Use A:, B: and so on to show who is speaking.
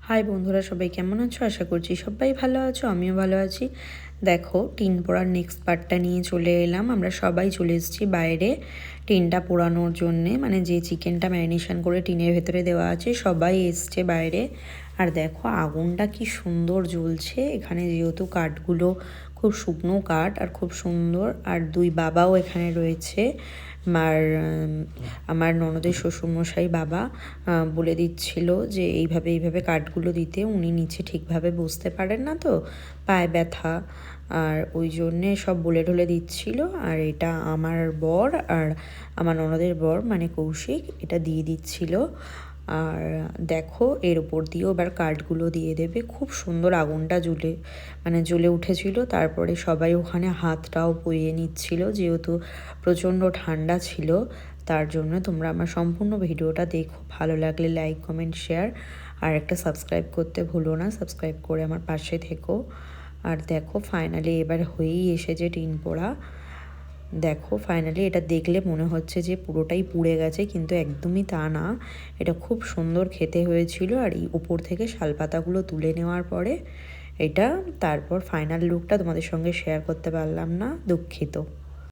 A: High বন্ধুরা, সবাই কেমন আছো? আশা করছি সবাই ভালো আছো, আমিও ভালো আছি। দেখো, টিন পোড়ার নেক্সট পার্টটা নিয়ে চলে এলাম। আমরা সবাই চলে এসেছি বাইরে টিনটা পোড়ানোর জন্যে, মানে যে চিকেনটা ম্যারিনেশন করে টিনের ভেতরে দেওয়া আছে সবাই এসছে বাইরে। আর দেখো আগুনটা কি সুন্দর জ্বলছে এখানে, যেহেতু কাঠগুলো খুব শুকনো কাঠ আর খুব সুন্দর। আর দুই বাবাও এখানে রয়েছে। আর আমার ননদের শ্বশুরমশাই বাবা বলে দিচ্ছিল যে এইভাবে এইভাবে কাঠগুলো দিতে, উনি নিচে ঠিকভাবে বসতে পারেন না, তো পায়ে ব্যথা, আর ওই জন্যে সব বলে ঢলে দিচ্ছিল। আর এটা আমার বর আর আমার ননদের বর মানে কৌশিক এটা দিয়ে দিচ্ছিল। আর দেখো এর ওপর দিয়েও এবার কাঠগুলো দিয়ে দেবে। খুব সুন্দর আগুনটা জ্বলে উঠেছিল। তারপরে সবাই ওখানে হাতটাও পুড়িয়ে নিচ্ছিল, যেহেতু প্রচণ্ড ঠান্ডা ছিল। তার জন্য তোমরা আমার সম্পূর্ণ ভিডিওটা দেখো, ভালো লাগলে লাইক কমেন্ট শেয়ার আর একটা সাবস্ক্রাইব করতে ভুলো না। সাবস্ক্রাইব করে আমার পাশে থেকো। আর দেখো ফাইনালি এবার হয়েই এসেছে টিন পোড়া। দেখো ফাইনালি এটা দেখলে মনে হচ্ছে যে পুরোটাই পুড়ে গেছে, কিন্তু একদমই তা না। এটা খুব সুন্দর খেতে হয়েছিল। আর এই উপর থেকে শালপাতাগুলো তুলে নেওয়ার পরে এটা তারপর ফাইনাল লুকটা তোমাদের সঙ্গে শেয়ার করতে পারলাম না, দুঃখিত।